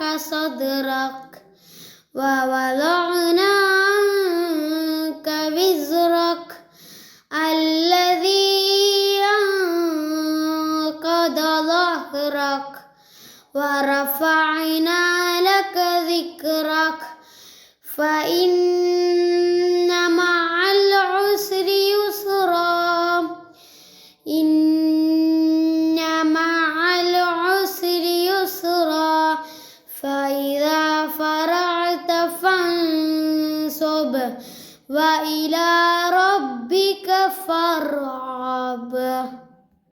لك صدرك ووضعنا عنك وزرك الذي أنقض ظهرك ورفعنا لك ذكرك فإن